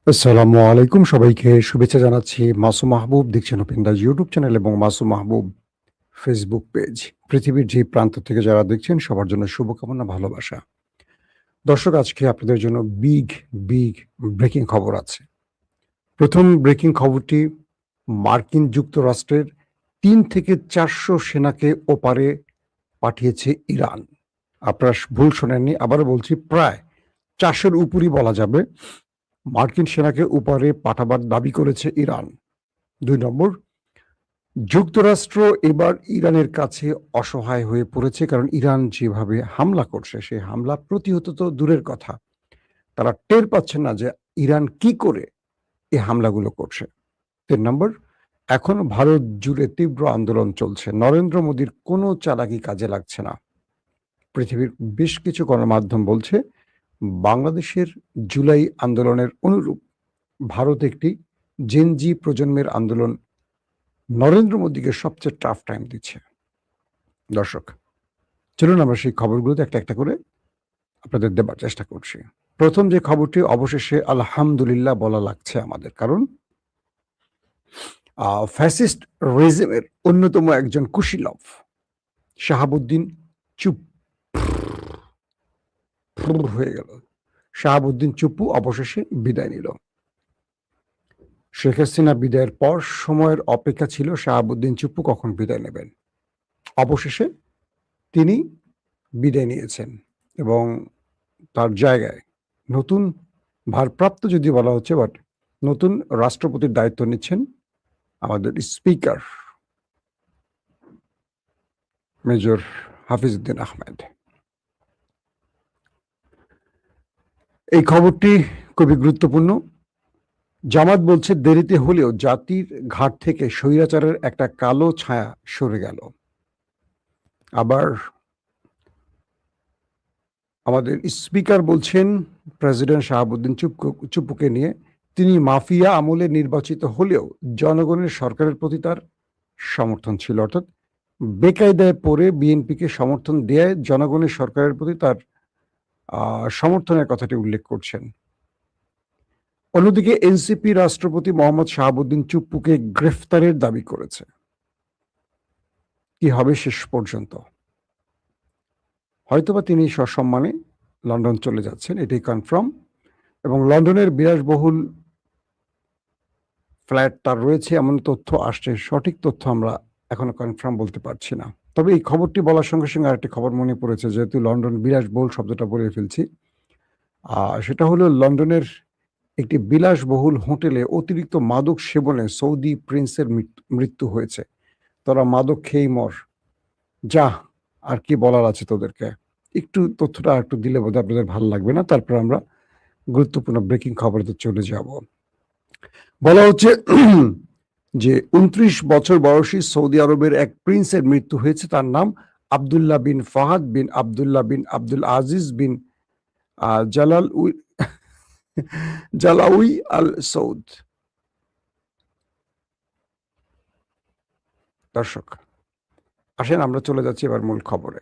আসসালামু আলাইকুম, সবাইকে শুভেচ্ছা জানাচ্ছি। মাসুম মাহবুব দেখছেন ওপেনদাজ ইউটিউব চ্যানেল এবং মাসুম মাহবুব ফেসবুক পেজ। পৃথিবীর যে প্রান্ত থেকে যারা দেখছেন সবার জন্য শুভকামনা, ভালোবাসা। দর্শক, আজকে আপনাদের জন্য বিগ ব্রেকিং খবর আছে। প্রথম ব্রেকিং খবরটি, মার্কিন যুক্তরাষ্ট্রের ৩ থেকে ৪০০ সেনাকে ওপারে পাঠিয়েছে ইরান। আপনারা ভুল শোনেননি, আবারও বলছি, প্রায় ৪০০-র উপরই বলা যাবে মার্কিন সেনাকে ওপারে পাঠাবার দাবি করেছে ইরান। ২ নম্বর, যুক্তরাষ্ট্র এবার ইরানের কাছে অসহায় হয়ে পড়েছে, কারণ ইরান যেভাবে হামলা করছে সেই হামলা প্রতিহত তো দূরের কথা, তারা টের পাচ্ছেন না যে ইরান কি করে এই হামলাগুলো করছে। ৩ নম্বর, এখন ভারত জুড়ে তীব্র আন্দোলন চলছে, নরেন্দ্র মোদীর কোনো চালাকি কাজে লাগছে না। পৃথিবীর বেশ কিছু গণমাধ্যম বলছে বাংলাদেশের জুলাই আন্দোলনের অনুরূপ ভারত একটি জেনজি প্রজন্মের আন্দোলন নরেন্দ্র মোদীকে সবচেয়ে টাফ টাইম দিচ্ছে। দর্শক, চলুন আমরা সেই খবরগুলোতে একটা একটা করে আপনাদের দেবার চেষ্টা করছি। প্রথম যে খবরটি, অবশেষে আলহামদুলিল্লাহ বলা লাগছে আমাদের, কারণ ফ্যাসিস্ট রেজিমের অন্যতম একজন কুশীলভ শাহাবুদ্দিন চুপ হয়ে গেল। শাহাবুদ্দিন চুপ্পু অবশেষে বিদায় নিল। শেখ হাসিনা বিদায়ের পর সময়ের অপেক্ষা ছিল শাহাবুদ্দিন চুপ্পু কখন বিদায় নেবেন। অবশেষে তিনি বিদায় নিয়েছেন এবং তার জায়গায় নতুন ভারপ্রাপ্ত যদি বলা হচ্ছে, বাট নতুন রাষ্ট্রপতির দায়িত্ব নিচ্ছেন আমাদের স্পিকার মেজর হাফিজউদ্দিন আহমেদ। এই খবরটি খুবই গুরুত্বপূর্ণ। জামাত বলছে দেরিতে হলেও জাতির ঘাট থেকে স্বৈরাচারের একটা কালো ছায়া সরে গেল। আবার আমাদের স্পিকার বলছেন প্রেসিডেন্ট শাহাবুদ্দিন চুপ্পুকে নিয়ে, তিনি মাফিয়া আমলে নির্বাচিত হলেও জনগণের সরকারের প্রতি তার সমর্থন ছিল, অর্থাৎ বেকায়দায় পড়ে বিএনপিকে সমর্থন দেয় জনগণের সরকারের প্রতি তার সমর্থনের কথাটি উল্লেখ করছেন। অন্যদিকে এনসিপি রাষ্ট্রপতি মোহাম্মদ শাহাবুদ্দিন চুপ্পুকে গ্রেফতারের দাবি করেছে। কি হবে শেষ পর্যন্ত? হয়তোবা তিনি সসম্মানে লন্ডন চলে যাচ্ছেন, এটাই কনফার্ম। এবং লন্ডনের বিলাসবহুল ফ্ল্যাট তার রয়েছে এমন তথ্য আসছে, সঠিক তথ্য আমরা এখনো কনফার্ম বলতে পারছি না। তবে এই খবরটি বলার সঙ্গে সঙ্গে আরেকটি খবর মনে পড়েছে, যেহেতু লন্ডন বিলাসবহুল শব্দটা বলে ফেলছি। সেটা হলো লন্ডনের একটি বিলাসবহুল হোটেলে অতিরিক্ত মাদক সেবনে সৌদি প্রিন্সের মৃত্যু হয়েছে। তোরা মাদক খেয়েই মর, যা আর কি বলার আছে তোদেরকে। একটু তথ্যটা একটু দিলে বোধহয় আপনাদের ভালো লাগবে না। তারপর আমরা গুরুত্বপূর্ণ ব্রেকিং খবরেতে চলে যাব। বলা হচ্ছে যে ২৯ বছর বয়সী সৌদি আরবের এক প্রিন্সের মৃত্যু হয়েছে। তার নাম আবদুল্লাহ বিন ফাহাদ বিন আবদুল্লাহ বিন আব্দুল আজিজ বিন জালাউই আল সৌদ। দর্শক, আসেন আমরা চলে যাচ্ছি এবার মূল খবরে।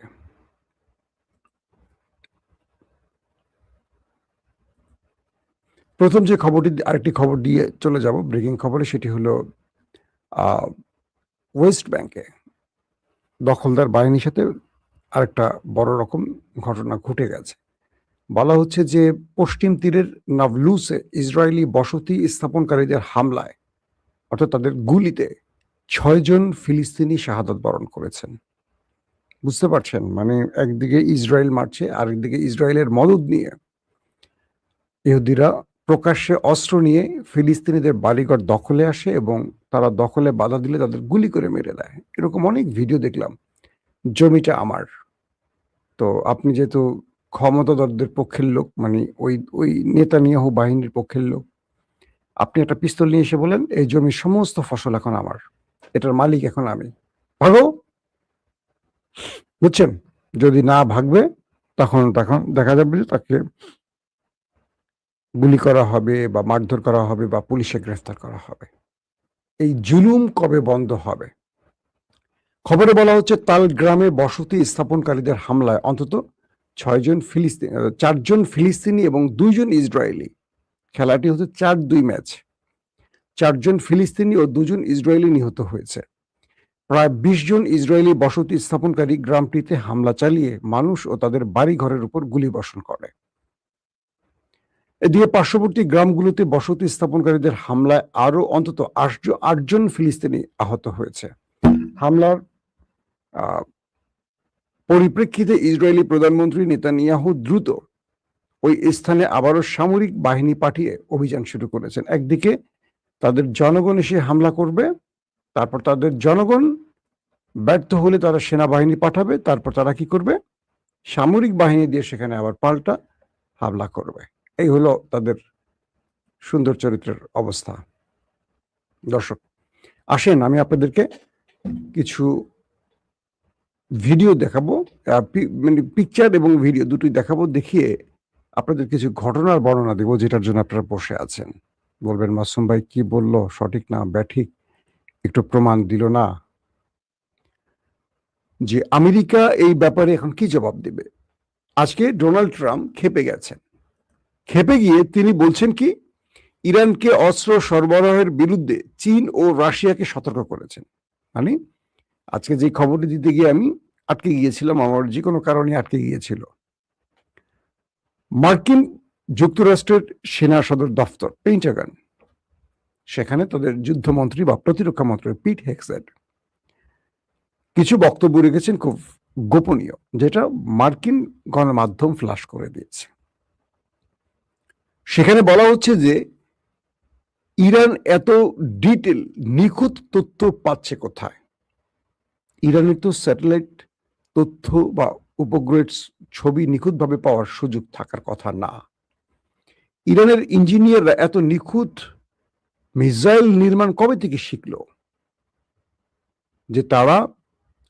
প্রথম যে খবরটি, আরেকটি খবর দিয়ে চলে যাব ব্রেকিং খবরে, সেটি হলো ওয়েস্ট ব্যাংকে দখলদার বাহিনীর সাথে আরেকটা বড় রকম ঘটনা ঘটে গেছে। বলা হচ্ছে যে পশ্চিম তীরের নাবলুসে ইসরায়েলি বসতি স্থাপনকারীদের হামলায়, অর্থাৎ তাদের গুলিতে ৬ জন ফিলিস্তিনি শাহাদাত বরণ করেছেন। বুঝতে পারছেন? মানে একদিকে ইসরায়েল মারছে, আরেকদিকে ইসরায়েলের মদদ নিয়ে ইহুদিরা প্রকাশ্যে অস্ত্র নিয়ে ফিলিস্তিনিদের বাড়িঘর দখলে আসে এবং তারা দখলে বাধা দিলে তাদের গুলি করে মেরে দেয়। এরকম অনেক ভিডিও দেখলাম। জমিটা আমার। তো আপনি যেহেতু ক্ষমতাধরদের পক্ষের লোক, মানে ওই নেতানিয়াহু বাহিনীর পক্ষের লোক, আপনি একটা পিস্তল নিয়ে এসে বলেন এই জমির সমস্ত ফসল এখন আমার, এটার মালিক এখন আমি, ভাগো। বুঝছেন? যদি না ভাগবে তখন দেখা যাবে যে তাকে গুলি করা হবে বা মারধর করা হবে বা পুলিশে গ্রেফতার করা হবে। এই জুলুম কবে বন্ধ হবে? খবরে বলা হচ্ছে তাল গ্রামে বসতি স্থাপনকারীদের হামলায় অন্তত 4 জন ফিলিস্তিনি এবং 2 জন ইসরায়েলি খেলাটি হচ্ছে 4-2 ম্যাচ। 4 জন ফিলিস্তিনি ও 2 জন ইসরায়েলি নিহত হয়েছে। প্রায় 20 জন ইসরায়েলি বসতি স্থাপনকারী গ্রামটিতে হামলা চালিয়ে মানুষ ও তাদের বাড়ি ঘরের উপর গুলি বর্ষণ করে। এদিকে পার্শ্ববর্তী গ্রামগুলোতে বসতি স্থাপনকারীদের হামলায় আরো অন্তত 8 জন ফিলিস্তিনি আহত হয়েছে। হামলার পরিপ্রেক্ষিতে ইসরায়েলি প্রধানমন্ত্রী নেতানিয়াহু দ্রুত ওই স্থানে আবারও সামরিক বাহিনী পাঠিয়ে অভিযান শুরু করেছেন। একদিকে তাদের জনগণ এসে হামলা করবে, তারপর তাদের জনগণ ব্যর্থ হলে তারা সেনাবাহিনী পাঠাবে, তারপর তারা কি করবে, সামরিক বাহিনী দিয়ে সেখানে আবার পাল্টা হামলা করবে। এই হলো তাদের সুন্দর চরিত্রের অবস্থা। দর্শক আসেন আমি আপনাদেরকে কিছু ভিডিও দেখাবো, মানে পিকচার এবং ভিডিও দুটোই দেখাবো, দেখিয়ে আপনাদের কিছু ঘটনার বর্ণনা দেবো যেটার জন্য আপনারা বসে আছেন। বলবেন মাসুম ভাই কি বললো, সঠিক না ব্যাঠিক, একটু প্রমাণ দিল না। যে আমেরিকা এই ব্যাপারে এখন কি জবাব দেবে। আজকে ডোনাল্ড ট্রাম্প খেপে গেছেন। খেপে গিয়ে তিনি বলছেন কি, ইরানকে অস্ত্র সরবরাহের বিরুদ্ধে চীন ও রাশিয়াকে সতর্ক করেছেন। মানে আজকে যে খবরটি দিতে গিয়ে আমি আটকে গিয়েছিলাম, আমার যে কোনো কারণে আটকে গিয়েছিল। মার্কিন যুক্তরাষ্ট্রের সেনা সদর দফতর পেন্টাগন, সেখানে তাদের যুদ্ধমন্ত্রী বা প্রতিরক্ষা মন্ত্রী পিট হেগসেট কিছু বক্তব্য রেখেছেন খুব গোপনীয়, যেটা মার্কিন গণমাধ্যম ফ্ল্যাশ করে দিয়েছে। সেখানে বলা হচ্ছে যে ইরান এত ডিটেল নিখুঁত তথ্য পাচ্ছে কোথায়। ইরানের তো স্যাটেলাইট তথ্য বা উপগ্রহের ছবি নিখুঁতভাবে পাওয়ার সুযোগ থাকার কথা না। ইরানের ইঞ্জিনিয়াররা এত নিখুঁত মিসাইল নির্মাণ কবে থেকে শিখলো যে তারা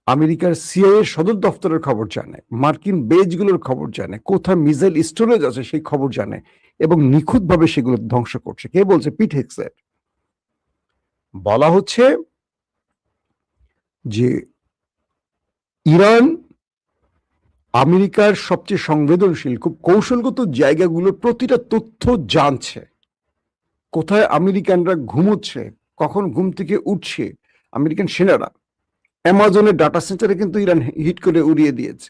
আমেরিকার সিআইএ সদর দফতরের খবর জানে, মার্কিন বেজগুলোর খবর জানে, কোথায় মিসাইল স্টোরেজ আছে সেই খবর জানে এবং নিখুঁতভাবে সেগুলো ধ্বংস করছে। কে বলছে? পিট হেগসেট। বলা হচ্ছে যে ইরান আমেরিকার সবচেয়ে সংবেদনশীল খুব কৌশলগত জায়গাগুলোর প্রতিটা তথ্য জানছে। কোথায় আমেরিকানরা ঘুমোচ্ছে, কখন ঘুম থেকে উঠছে। আমেরিকান সেনারা অ্যামাজনের ডাটা সেন্টারে কিন্তু ইরান হিট করে উড়িয়ে দিয়েছে।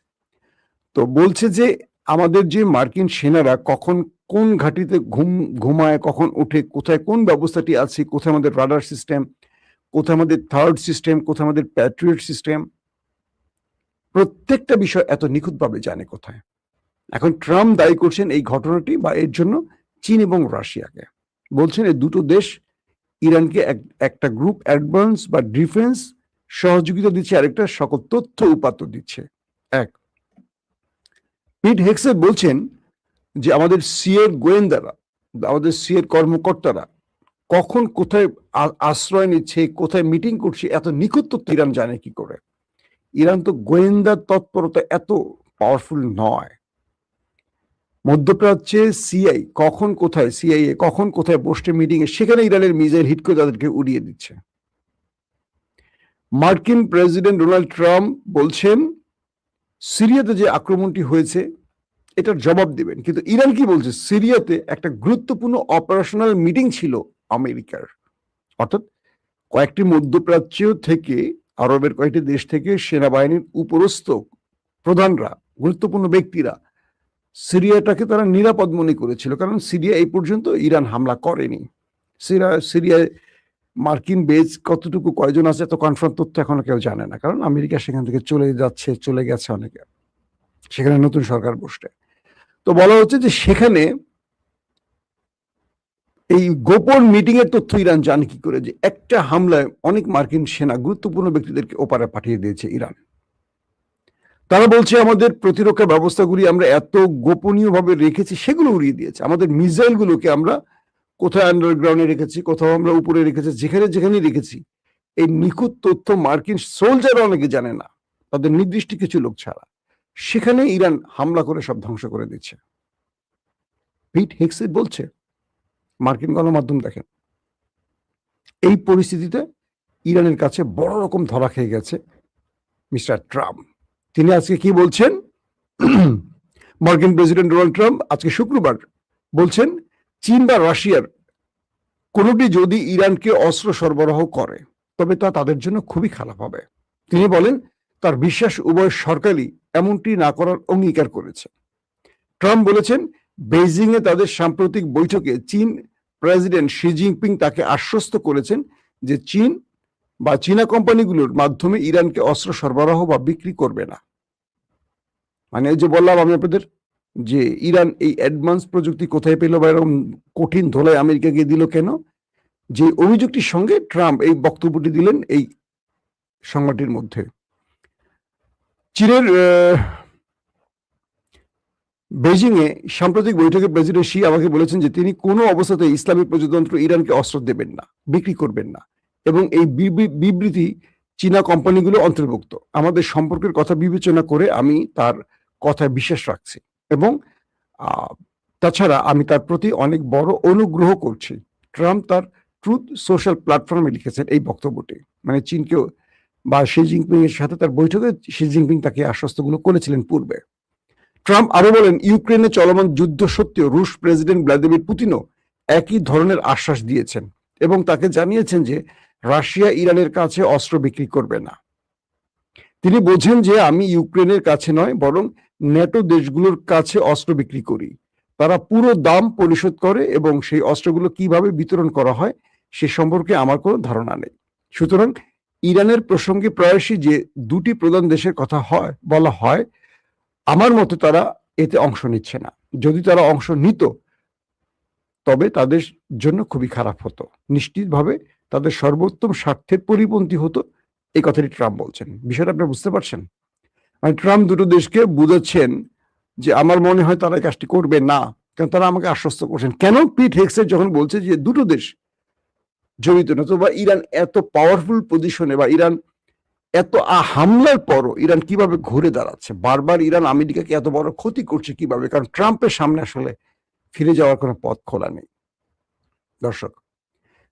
তো বলছে যে আমাদের যে মার্কিন সেনারা কখন কোন ঘাঁটিতে ঘুমায়, কখন উঠে, কোথায় কোন ব্যবস্থাটি আছে, কোথায় আমাদের রাডার সিস্টেম, কোথায় আমাদের থার্ড সিস্টেম, কোথায় আমাদের প্যাট্রিয়ট সিস্টেম, প্রত্যেকটা বিষয় এত নিখুঁতভাবে জানে কোথায়। এখন ট্রাম্প দায়ী করছেন এই ঘটনাটি বা এর জন্য চীন এবং রাশিয়াকে। বলছেন এই দুটো দেশ ইরানকে একটা গ্রুপ অ্যাডভান্স বা ডিফেন্স সহযোগিতা দিচ্ছে, আরেকটা সকল তথ্য উপাত্ত দিচ্ছে। এক, পিট হেগসেট বলছেন যে আমাদের সিএর গোয়েন্দারা, আমাদের সিএর কর্মকর্তারা কখন কোথায় আশ্রয় নিচ্ছে, কোথায় মিটিং করছে, এত নিখুঁত তথ্য ইরান জানে কি করে। ইরান তো গোয়েন্দা তৎপরতা এত পাওয়ারফুল নয়। মধ্যপ্রাচ্যে সিআইএ কখন কোথায় বসছে মিটিং এ, সেখানে ইরানের মিসাইল হিট করে তাদেরকে উড়িয়ে দিচ্ছে। মার্কিন প্রেসিডেন্ট ডোনাল্ড ট্রাম্প বলছেন সিরিয়াতে যে আক্রমণটি হয়েছে এটার জবাব দিবেন, কিন্তু ইরান কি বলছে? সিরিয়াতে একটা গুরুত্বপূর্ণ অপারেশনাল মিটিং ছিল আমেরিকার, অর্থাৎ কয়েকটি মধ্যপ্রাচ্য থেকে, আরবের কয়েকটি দেশ থেকে সেনাবাহিনীর উপরস্থ প্রধানরা, গুরুত্বপূর্ণ ব্যক্তিরা সিরিয়াটাকে তারা নিরাপদ মনে করেছিল, কারণ সিরিয়া এই পর্যন্ত ইরান হামলা করেনি। সিরিয়ায় মার্কিন বেজ কতটুকু, কয়জন আছে, এত কনফার্ম তথ্য এখনো কেউ জানে না, কারণ আমেরিকা সেখান থেকে চলে গেছে অনেকে, সেখানে নতুন সরকার বসছে। তো বলা হচ্ছে যে সেখানে এই গোপন মিটিং এর তথ্য ইরান জানে কি করে, যে একটা হামলায় অনেক মার্কিন সেনা গুরুত্বপূর্ণ ব্যক্তিদেরকে ওপারে পাঠিয়ে দিয়েছে ইরান। তারা বলছে আমাদের প্রতিরক্ষা ব্যবস্থাগুলি আমরা এত গোপনীয়ভাবে রেখেছি, সেগুলো উড়িয়ে দিয়েছে। আমাদের মিসাইলগুলোকে আমরা কোথায় আন্ডারগ্রাউন্ডে রেখেছি, কোথাও আমরা উপরে রেখেছি, যেখানে রেখেছি এই নিখুঁত তথ্য মার্কিন সোলজার অনেকে জানে না, তাদের নির্দিষ্ট কিছু লোক ছাড়া। সেখানে ইরান হামলা করে সব ধ্বংস করে দিচ্ছে। পিট হেগসেট বলছে, মার্কিন গণমাধ্যম দেখেন, এই পরিস্থিতিতে ইরানের কাছে বড় রকম ধরা খেয়ে গেছে মিস্টার ট্রাম্প। তিনি আজকে কি বলছেন? মার্কিন প্রেসিডেন্ট ডোনাল্ড ট্রাম্প আজকে শুক্রবার বলছেন চীন বা রাশিয়ার কোনোটি যদি ইরানকে অস্ত্র সরবরাহ করে তবে তা তাদের জন্য খুবই খারাপ হবে। তিনি বলেন তার বিশ্বাস উভয় সরকারই এমনটি না করার অঙ্গীকার করেছে। ট্রাম্প বলেছেন বেইজিং এ তাদের সাম্প্রতিক বৈঠকে চীন প্রেসিডেন্ট শি জিনপিং তাকে আশ্বস্ত করেছেন যে চীন বা চীনা কোম্পানিগুলোর মাধ্যমে ইরানকে অস্ত্র সরবরাহ বা বিক্রি করবে না। মানে এই যে বললাম আমি আপনাদের যে ইরান এই অ্যাডভান্স প্রযুক্তি কোথায় পেল বা এরকম কঠিন ধোলাই আমেরিকাকে দিল কেন, যে অভিযোগটির সঙ্গে ট্রাম্প এই বক্তব্যটি দিলেন এই সংবাদটির মধ্যে। চীনের বেজিং এ সাম্প্রতিক বৈঠকে প্রেসিডেন্ট শি আমাকে বলেছেন যে তিনি কোনো অবস্থাতে ইসলামী প্রজাতন্ত্র ইরানকে অস্ত্র দেবেন না, বিক্রি করবেন না, এবং এই বিবৃতি চীনা কোম্পানিগুলো অন্তর্ভুক্ত। আমাদের সম্পর্কের কথা বিবেচনা করে আমি তার কথায় বিশ্বাস রাখছি এবং তাছাড়া আমি তার প্রতি অনেক বড় অনুগ্রহ করছি। ট্রাম্প তার ট্রুথ সোশ্যাল প্ল্যাটফর্মে লিখেছেন এই বক্তব্যটি, মানে চীনকেও বা শি জিনপিং এর সাথে তার বৈঠকে শি জিনপিং তাকে আশ্বস্তগুলো করেছিলেন পূর্বে। ট্রাম্প আরো বলেন ইউক্রেনে চলমান যুদ্ধ সত্ত্বেও রুশ প্রেসিডেন্ট ভ্লাদিমির পুতিনও একই ধরনের আশ্বাস দিয়েছেন এবং তাকে জানিয়েছেন যে রাশিয়া ইরানের কাছে অস্ত্র বিক্রি করবে না। তিনি বোঝেন যে আমি ইউক্রেনের কাছে নয় বরং ন্যাটো দেশগুলোর কাছে অস্ত্র বিক্রি করি, তারা পুরো দাম পরিশোধ করে এবং সেই অস্ত্রগুলো কিভাবে বিতরণ করা হয় সে সম্পর্কে আমার কোনো ধারণা নেই। সুতরাং ইরানের প্রসঙ্গে প্রায়শই যে দুটি প্রধান দেশের কথা বলা হয়, আমার মতে তারা এতে অংশ নিচ্ছে না। যদি তারা অংশ নিত তবে তাদের জন্য খুবই খারাপ হতো, নিশ্চিতভাবে তাদের সর্বোত্তম স্বার্থের পরিপন্থী হতো। এই কথাটি ট্রাম্প বলছেন। বিষয়টা আপনি বুঝতে পারছেন? মানে ট্রাম্প দুটো দেশকে বুঝাচ্ছেন যে আমার মনে হয় তারা এই কাজটি করবে না, কারণ তারা আমাকে আশ্বস্ত করছেন। কেন পিট হেগসেট যখন বলছে যে দুটো দেশ জড়িত না, তো বা ইরান এত পাওয়ারফুল পজিশনে বা ইরান এত হামলার পরও ইরান কিভাবে ঘুরে দাঁড়াচ্ছে, বারবার ইরান আমেরিকাকে এত বড় ক্ষতি করছে কিভাবে, কারণ ট্রাম্পের সামনে আসলে ফিরে যাওয়ার কোনো পথ খোলা নেই। দর্শক,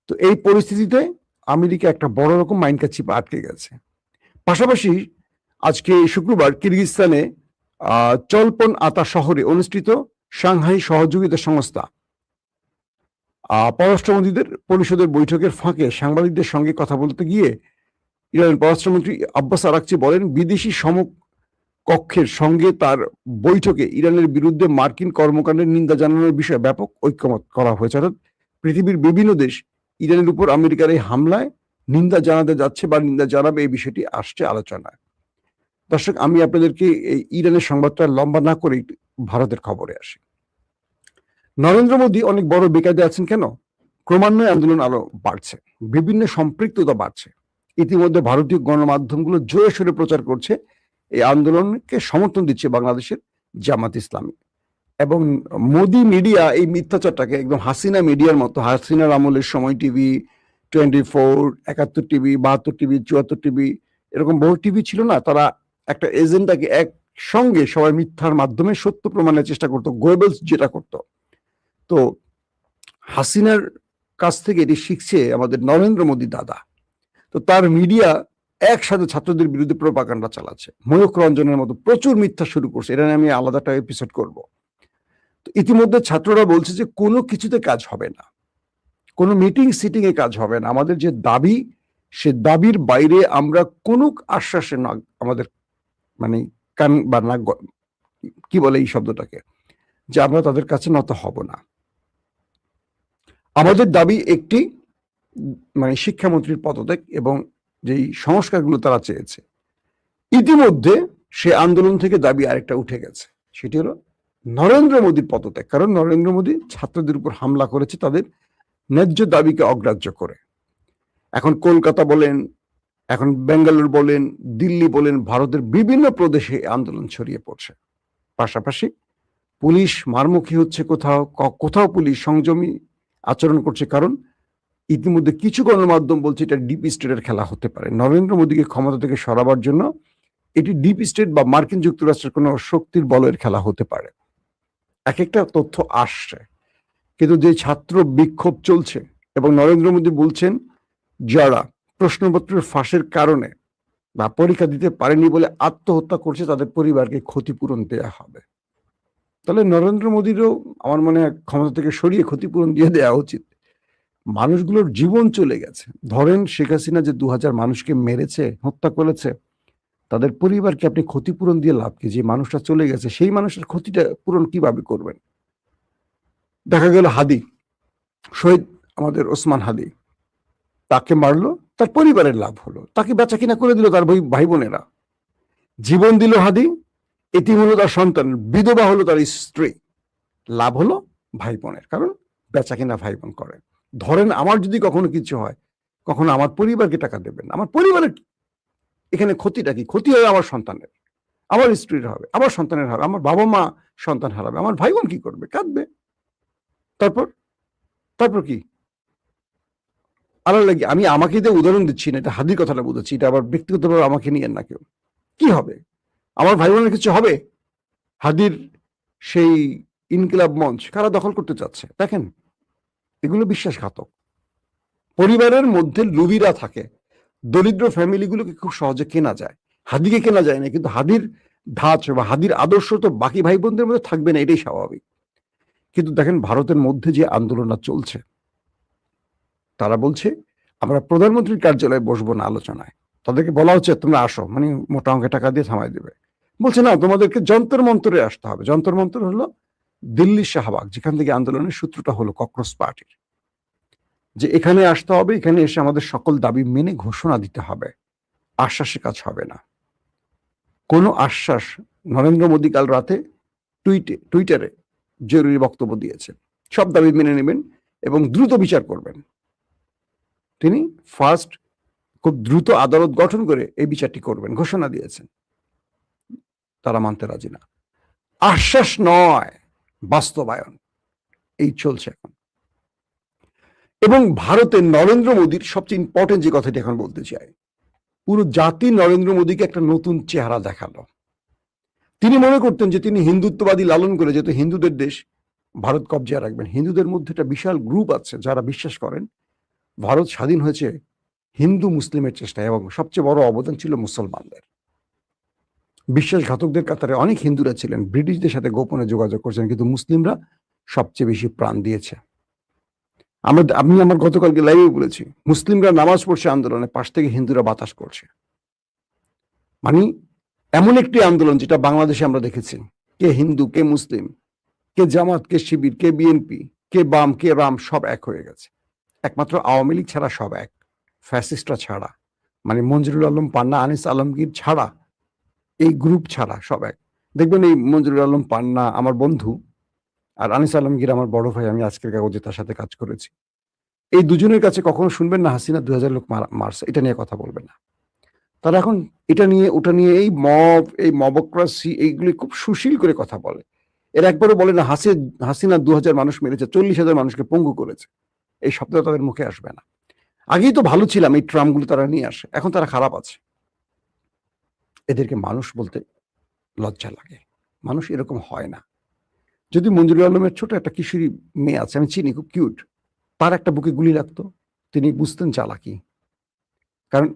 তো এই পরিস্থিতিতে আমেরিকা একটা বড় রকম মাইনকা চিপে আটকে গেছে। পাশাপাশি আজকে শুক্রবার কিরগিজস্তানে চলপন আতা শহরে অনুষ্ঠিত সাংহাই সহযোগিতা সংস্থা পররাষ্ট্রমন্ত্রীদের পরিষদের বৈঠকের ফাঁকে সাংবাদিকদের সঙ্গে কথা বলতে গিয়ে ইরানের পররাষ্ট্রমন্ত্রী আব্বাস আরাকচি বলেন বিদেশি সমকক্ষের সঙ্গে তার বৈঠকে ইরানের বিরুদ্ধে মার্কিন কর্মকাণ্ডের নিন্দা জানানোর বিষয়ে ব্যাপক ঐক্যমত করা হয়েছে। অর্থাৎ পৃথিবীর বিভিন্ন দেশ ইরানের উপর আমেরিকার এই হামলায় নিন্দা জানাতে যাচ্ছে বা নিন্দা জানাবে, এই বিষয়টি আসছে আলোচনায়। দর্শক, আমি আপনাদেরকে এই ইরানের সংবাদটা লম্বা না করে ভারতের খবরে আসি। নরেন্দ্র মোদী অনেক বড় বেকায়দে আছেন কেন? ক্রমান্বয়ে আন্দোলন আরো বাড়ছে, বিভিন্ন সম্পৃক্ততা বাড়ছে। ইতিমধ্যে ভারতীয় গণমাধ্যমগুলো জোরে সোরে প্রচার করছে এই আন্দোলনকে সমর্থন দিচ্ছে বাংলাদেশের জামাত ইসলামী, এবং মোদি মিডিয়া এই মিথ্যাচারটাকে একদম হাসিনা মিডিয়ার মতো, হাসিনার আমলের সময় টিভি, 24, 71 টিভি, 72 টিভি, 74 টিভি, এরকম বহু টিভি ছিল না, তারা একটা এজেন্ডাকে একসঙ্গে সবাই মিথ্যার মাধ্যমে সত্য প্রমাণের চেষ্টা করতো, গোয়েবলস যেটা করতো। তো হাসিনার কাছ থেকে এটি শিখছে আমাদের নরেন্দ্র মোদী দাদা। তো তার মিডিয়া একসাথে ছাত্রদের বিরুদ্ধে প্রোপাগান্ডা চালাচ্ছে, ময়ূখ রঞ্জনের মতো প্রচুর মিথ্যা শুরু করছে। এটা নিয়ে আমি আলাদা একটা এপিসোড করব। তো ইতিমধ্যে ছাত্ররা বলছে যে কোনো কিছুতে কাজ হবে না, কোনো মিটিং সিটিং এ কাজ হবে না, আমাদের যে দাবি সে দাবির বাইরে আমরা কোনো আশ্বাসে না, আমাদের মানে কান বা না, কি বলে এই শব্দটাকে, যে আমরা তাদের কাছে নত হব না। আমাদের দাবি একটি, মানে শিক্ষামন্ত্রীর পদত্যাগ এবং যেই সংস্কারগুলো তারা চেয়েছে। ইতিমধ্যে সে আন্দোলন থেকে দাবি আরেকটা উঠে গেছে, সেটি হলো নরেন্দ্র মোদীর পদত্যাগ। কারণ নরেন্দ্র মোদী ছাত্রদের উপর হামলা করেছে তাদের ন্যায্য দাবিকে অগ্রাহ্য করে। এখন কলকাতা বলেন, এখন বেঙ্গালুরু বলেন, দিল্লি বলেন, ভারতের বিভিন্ন প্রদেশে আন্দোলন ছড়িয়ে পড়ছে। পাশাপাশি পুলিশ মারমুখী হচ্ছে, কোথাও কোথাও পুলিশ সংযমী আচরণ করছে, কারণ ইতিমধ্যে কিছু গণমাধ্যম বলছে এটা ডিপ স্টেটের খেলা হতে পারে। নরেন্দ্র মোদীকে ক্ষমতা থেকে সরাবার জন্য এটি ডিপ স্টেট বা মার্কিন যুক্তরাষ্ট্রের কোনো শক্তির বলের খেলা হতে পারে। এক একটা তথ্য আসছে, কিন্তু যে ছাত্র বিক্ষোভ চলছে এবং নরেন্দ্র মোদী বলছেন যারা প্রশ্নপত্রের ফাঁসের কারণে বা পরীক্ষা দিতে পারেনি বলে আত্মহত্যা করছে তাদের পরিবারকে ক্ষতিপূরণ দেয়া হবে। তাহলে নরেন্দ্র মোদীরও আমার মনে হয় ক্ষমতা থেকে সরিয়ে ক্ষতিপূরণ দিয়ে দেওয়া উচিত। মানুষগুলোর জীবন চলে গেছে। ধরেন শেখ হাসিনা যে ২,০০০ মানুষকে মেরেছে, হত্যা করেছে, তাদের পরিবারকে আপনি ক্ষতিপূরণ দিয়ে লাভ কি? যে মানুষটা চলে গেছে সেই মানুষের ক্ষতিটা পূরণ কিভাবে করবেন? দেখা গেল হাদি, শহীদ আমাদের ওসমান হাদি, তাকে মারলো, তার পরিবারের লাভ হলো, তাকে বেচাকিনা করে দিল তার ভাই বোনেরা। জীবন দিল হাদি, এতিম হলো তার সন্তান, বিধবা হলো তার স্ত্রী, লাভ হলো ভাই বোনের, কারণ বেচাকিনা ভাই বোন করে। ধরেন আমার যদি কখনো কিছু হয়, কখনো আমার পরিবারকে টাকা দেবেন, আমার পরিবারের এখানে ক্ষতিটা কি? ক্ষতি হবে আমার সন্তানের, আমার স্ত্রীর হবে, আমার সন্তানের হবে, আমার বাবা মা সন্তান হারাবে, আমার ভাই বোন কি করবে? কাঁদবে। তারপর তারপর কি? আল্লাহ লাগে, আমি আমাকে দিয়ে উদাহরণ দিচ্ছি না, এটা হাদির কথাটা বুঝেছি, এটা আবার ব্যক্তিগতভাবে আমাকে নিয়ে না কেউ। কি হবে? আমার ভাই বোনের কিছু হবে? হাদির সেই ইনকিলাব মঞ্চ কারা দখল করতে চাচ্ছে? দেখেন, এগুলো বিশ্বাসঘাতক। পরিবারের মধ্যে লুবিরা থাকে, দরিদ্র ফ্যামিলিগুলোকে খুব সহজে কেনা যায়। হাদিকে কেনা যায় না, কিন্তু হাদির ধাঁচ বা হাদির আদর্শ তো বাকি ভাই বোনদের মধ্যে থাকবে না, এটাই স্বাভাবিক। কিন্তু দেখেন ভারতের মধ্যে যে আন্দোলনটা চলছে, তারা বলছে আমরা প্রধানমন্ত্রীর কার্যালয়ে বসবো না আলোচনায়। তাদেরকে বলা হচ্ছে তোমরা আসো, মানে মোটা অঙ্কের টাকা দিয়ে থামাই দেবে। বলছে না, তোমাদেরকে যন্তর মন্তরে আসতে হবে। যন্তর মন্তর হলো দিল্লির শাহবাগ, যেখান থেকে আন্দোলনের সূত্রটা হলো ককরোচ পার্টির, যে এখানে আসতে হবে, এখানে এসে আমাদের সকল দাবি মেনে ঘোষণা দিতে হবে। আশ্বাসে কাজ হবে না। কোনো আশ্বাস, নরেন্দ্র মোদী কাল রাতে টুইটারে জরুরি বক্তব্য দিয়েছেন, সব দাবি মেনে নেবেন এবং দ্রুত বিচার করবেন। তিনি ফার্স্ট খুব দ্রুত আদালত গঠন করে এই বিচারটি করবেন ঘোষণা দিয়েছেন। তারা মানতে রাজি না। আশ্বাস নয়, বাস্তবায়ন, এই চলছে এখন। এবং ভারতের নরেন্দ্র মোদীর সবচেয়ে ইম্পর্টেন্ট যে কথাটি এখন বলতে চাই, পুরো জাতি নরেন্দ্র মোদীকে একটা নতুন চেহারা দেখালো। তিনি মনে করতেন যে তিনি হিন্দুত্ববাদী লালন করে, যেহেতু হিন্দুদের দেশ, ভারত কবজায় রাখবেন। হিন্দুদের মধ্যে একটা বিশাল গ্রুপ আছে যারা বিশ্বাস করেন ভারত স্বাধীন হয়েছে হিন্দু মুসলিমের চেষ্টায়, এবং সবচেয়ে বড় অবদান ছিল মুসলমানদের। বিশ্বাসঘাতকদের কাতারে অনেক হিন্দুরা ছিলেন, ব্রিটিশদের সাথে গোপনে যোগাযোগ করছেন, কিন্তু মুসলিমরা সবচেয়ে বেশি প্রাণ দিয়েছে। আমি আমার গতকালকে লাইভে বলেছি, মুসলিমরা নামাজ পড়ছে আন্দোলনে, পাশ থেকে হিন্দুরা বাতাস করছে। মানে এমন একটি আন্দোলন যেটা বাংলাদেশে আমরা দেখেছি, কে হিন্দু, কে মুসলিম, কে জামাত, কে শিবির, কে বিএনপি, কে বাম, কে রাম, সব এক হয়ে গেছে। একমাত্র আওয়ামী লীগ ছাড়া সব এক, ফ্যাসিস্টরা ছাড়া, মানে মঞ্জুরুল আলম পান্না, আনিস আলমগীর ছাড়া, এই গ্রুপ ছাড়া সব এক। দেখবেন এই মঞ্জুরুল আলম পান্না আমার বন্ধু, আর আনিস আলমগীর আমার বড় ভাই, আমি আজকের কাগজে তার সাথে কাজ করেছি। এই দুজনের কাছে কখনো শুনবেন না হাসিনা ২,০০০ লোক মারছে, এটা নিয়ে কথা বলবেন না। তারা এখন এটা নিয়ে ওটা নিয়ে, এই মব, এই মবক্রাসি, এইগুলি খুব সুশীল করে কথা বলে। এর একবারও বলে না হাসিনা ২,০০০ মানুষ মেরেছে, ৪০,০০০ মানুষকে পঙ্গু করেছে। এই শব্দটা তাদের মুখে আসবে না। আগেই তো ভালো ছিলাম, এই ট্রামগুলো তারা নিয়ে আসে, এখন তারা খারাপ আছে। এদেরকে মানুষ বলতে লজ্জা লাগে। মানুষ এরকম হয় না। যদি মঞ্জুরুল আলমের ছোট একটা কিশোরী মেয়ে আছে, আমি চিনি, খুব কিউট, তার একটা বুকে গুলি লাগতো, তিনি বুঝতেন চালাকি। কারণ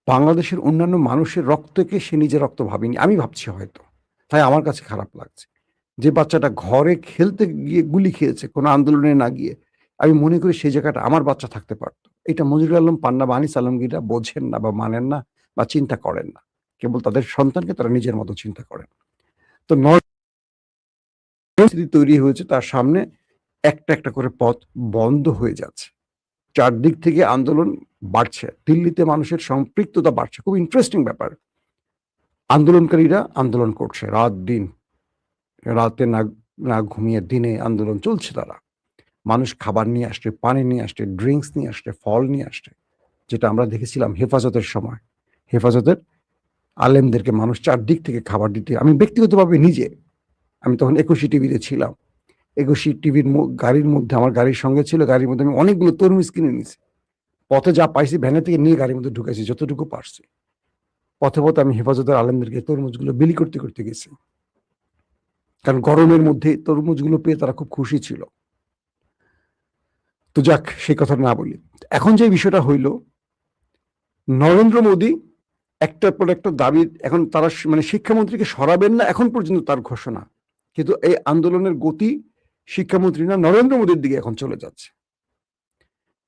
বাংলাদেশের অন্যান্য মানুষের রক্তকে সে নিজের রক্ত ভাবেনি, আমি ভাবছি হয়তো, তাই আমার কাছে খারাপ লাগছে। যে বাচ্চাটা ঘরে খেলতে গিয়ে গুলি খেয়েছে, কোনো আন্দোলনে না গিয়ে, আমি মনে করি সেই জায়গাটা আমার বাচ্চা থাকতে পারতো। এটা মঞ্জুরুল আলম পান্না বা আনিস আলমগীররা বোঝেন না বা মানেন না বা চিন্তা করেন না। কেবল তাদের সন্তানকে তারা নিজের মতো চিন্তা করেন। তো পরিস্থিতি তৈরি হয়েছে, তার সামনে একটা একটা করে পথ বন্ধ হয়ে যাচ্ছে, চারদিক থেকে আন্দোলন বাড়ছে, দিল্লিতে মানুষের সম্পৃক্ততা বাড়ছে। খুব ইন্টারেস্টিং ব্যাপার, আন্দোলনকারীরা আন্দোলন করছে রাত দিন, রাতে না না ঘুমিয়ে দিনে আন্দোলন চলছে। তারা মানুষ খাবার নিয়ে আসছে, পানি নিয়ে আসছে, ড্রিঙ্কস নিয়ে আসছে, ফল নিয়ে আসছে, যেটা আমরা দেখেছিলাম হেফাজতের সময়। হেফাজতের আলেমদেরকে মানুষ চারদিক থেকে খাবার দিতে, আমি ব্যক্তিগতভাবে নিজে, আমি তখন ২১ টিভিতে ছিলাম, ২১ টিভির গাড়ির মধ্যে, আমার গাড়ির সঙ্গে ছিল, গাড়ির মধ্যে আমি অনেকগুলো তরমুজ কিনে নিয়েছি, পথে যা পাইছি ভ্যানে থেকে নিয়ে গাড়ির মধ্যে ঢুকাইছি যতটুকু পারছি। পথে পথে আমি হেফাজতের আলেমদেরকে তরমুজগুলো বিলি করতে করতে গেছি, কারণ গরমের মধ্যে তরমুজগুলো পেয়ে তারা খুব খুশি ছিল। তো যাক, সেই কথা না বলি। এখন যে বিষয়টা হইল, নরেন্দ্র মোদী একটার পর একটা দাবি, এখন তারা মানে শিক্ষামন্ত্রীকে সরাবেন না, এখন পর্যন্ত তার ঘোষণা। কিন্তু এই আন্দোলনের গতি শিক্ষামন্ত্রী না নরেন্দ্র মোদীর দিকে এখন চলে যাচ্ছে।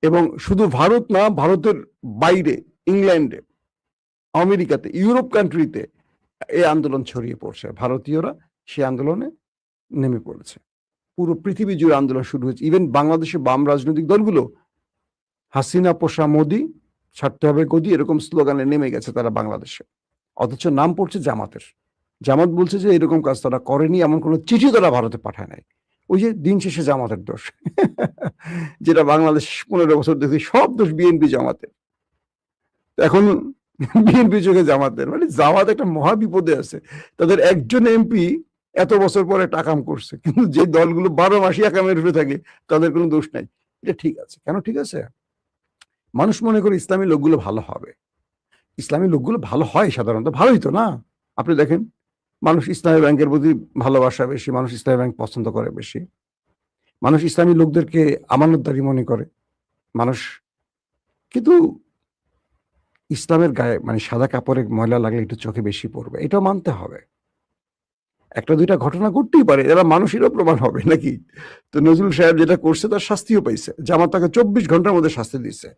এবং শুধু ভারত না, ভারতের বাইরে ইংল্যান্ডে, আমেরিকাতে, ইউরোপ কান্ট্রিতে এই আন্দোলন ছড়িয়ে পড়ছে। ভারতীয়রা সেই আন্দোলনে নেমে পড়েছে। পুরো পৃথিবী জুড়ে আন্দোলন শুরু হয়েছে। ইভেন বাংলাদেশের বাম রাজনৈতিক দলগুলো হাসিনা পোষা মোদি, ছাড়তে হবে গদি, এরকম স্লোগানে নেমে গেছে তারা বাংলাদেশে। অথচ নাম পড়ছে জামাতের। জামাত বলছে যে এরকম কাজ তারা করেনি, এমন কোনো চিঠি তারা ভারতে পাঠায় নাই। ওই যে দিন শেষে জামাতের দোষ। যেটা বাংলাদেশ 15 বছর দেখি সব দোষ বিএনপি জামাতের। এখন বিএনপি চোখে জামাতের, মানে জামাত একটা মহা বিপদে আছে। তাদের একজন এমপি এত বছর পরে টাকাম করছে, কিন্তু যে দলগুলো 12 মাসই একামের উপরে থাকে তাদের কোনো দোষ নাই। এটা ঠিক আছে। কেন ঠিক আছে? মানুষ মনে করে ইসলামী লোকগুলো ভালো হবে। ইসলামী লোকগুলো ভালো হয় সাধারণত, ভালোই তো না? আপনি দেখেন, মানুষ ইসলামী ব্যাংকের প্রতি ভালোবাসা বেশি, মানুষ ইসলামী ব্যাংক পছন্দ করে বেশি, মানুষ ইসলামী লোকদেরকে আমানতদারি মনে করে মানুষ। কিন্তু ইসলামের গায়ে মানে সাদা কাপড়ে ময়লা লাগলে একটু চোখে বেশি পড়বে, এটাও মানতে হবে। একটা দুইটা ঘটনা ঘটতেই পারে, এরা মানুষেরও প্রমাণ হবে নাকি? তো নজরুল সাহেব যেটা করছে তার শাস্তিও পাইছে, জামাত তাকে 24 ঘন্টার মধ্যে শাস্তি দিচ্ছে।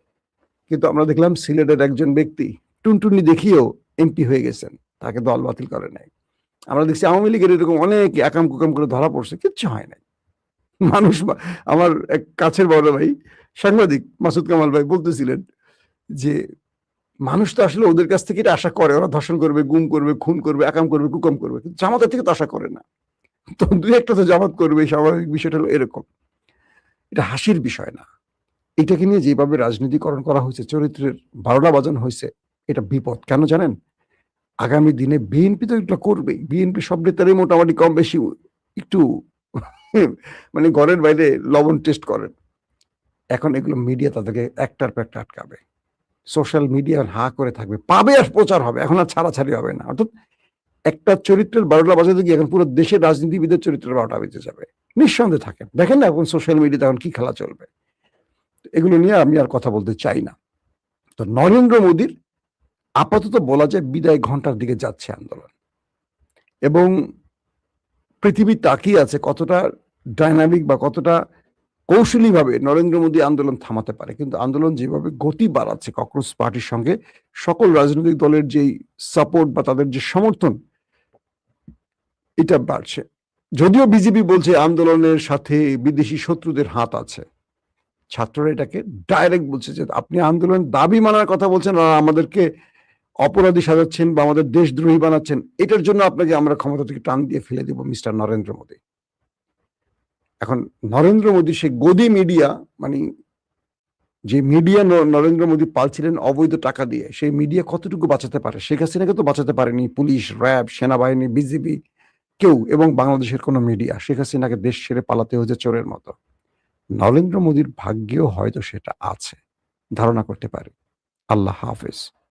কিন্তু আমরা দেখলাম সিলেটের একজন ব্যক্তি টুনটুনি দেখিয়েও এমপি হয়ে গেছেন, তাকে দল বাতিল করে নাই। আমরা দেখছি আওয়ামী লীগের এরকম অনেক একাম কুকাম করে ধরা পড়ছে, কিচ্ছু হয় নাই। মানুষ আমার এক কাছের বড় ভাই সাংবাদিক মাসুদ কামাল ভাই বলতেছিলেন যে মানুষ তো আসলে ওদের কাছ থেকে এটা আশা করে, ওরা ধর্ষণ করবে, গুম করবে, খুন করবে, একাম করবে, কুকাম করবে, কিন্তু জামাতের থেকে তো আশা করে না। তো দুই একটা তো জামাত করবে, স্বাভাবিক। বিষয়টা হলো এরকম। এটা হাসির বিষয় না। এটাকে নিয়ে যেভাবে রাজনীতিকরণ করা হয়েছে, চরিত্রের 12টা বাজানো হয়েছে, এটা বিপদ। কেন জানেন? আগামী দিনে বিএনপি তো এগুলো করবেই। বিএনপি সব নেতারাই মোটামুটি কম বেশি একটু মানে ঘরের বাইরে লবণ টেস্ট করেন। এখন এগুলো মিডিয়া তাদেরকে একটার পর একটা আটকাবে। সোশ্যাল মিডিয়া হা করে থাকবে, পাবে আর প্রচার হবে, এখন আর ছাড়াছাড়ি হবে না। অর্থাৎ একটা চরিত্রের 12টা বাজাতে গিয়ে এখন পুরো দেশের রাজনীতিবিদের চরিত্রের 12টা বেজে যাবে। নিঃসন্দেহে থাকেন, দেখেন না এখন সোশ্যাল মিডিয়াতে এখন কি খেলা চলবে। এগুলো নিয়ে আমি আর কথা বলতে চাই না। তো নরেন্দ্র মোদীর আপাতত বলা যায় বিদায় ঘন্টার দিকে যাচ্ছে আন্দোলন, এবং পৃথিবী তাকিয়ে আছে কতটা ডাইনামিক বা কতটা কৌশলীভাবে নরেন্দ্র মোদী আন্দোলন থামাতে পারে। কিন্তু আন্দোলন যেভাবে গতি বাড়াচ্ছে ককরোচ পার্টির সঙ্গে সকল রাজনৈতিক দলের যেই সাপোর্ট বা তাদের যে সমর্থন, এটা বাড়ছে। যদিও বিজেপি বলছে আন্দোলনের সাথে বিদেশি শত্রুদের হাত আছে, ছাত্ররা এটাকে ডাইরেক্ট বলছে যে আপনি আন্দোলন দাবি মানার কথা বলছেন আর আমাদেরকে অপরাধী সাজাচ্ছেন বা আমাদের দেশদ্রোহী বানাচ্ছেন, এটার জন্য আপনাকে আমরা ক্ষমতা থেকে টান দিয়ে ফেলে দেব মিস্টার নরেন্দ্র মোদী। এখন নরেন্দ্র মোদী সে গদি মিডিয়া, মানে যে মিডিয়া নরেন্দ্র মোদী পালছিলেন অবৈধ টাকা দিয়ে, সেই মিডিয়া কতটুকু বাঁচাতে পারে? শেখ হাসিনাকে তো বাঁচাতে পারেনি পুলিশ, র্যাব, সেনাবাহিনী, বিজিবি, কেউ, এবং বাংলাদেশের কোনো মিডিয়া। শেখ হাসিনাকে দেশ ছেড়ে পালাতে হয়েছে চোরের মতো। নরেন্দ্র মোদীর ভাগ্যেও হয়তো সেটা আছে, ধারণা করতে পারি। আল্লাহ হাফেজ।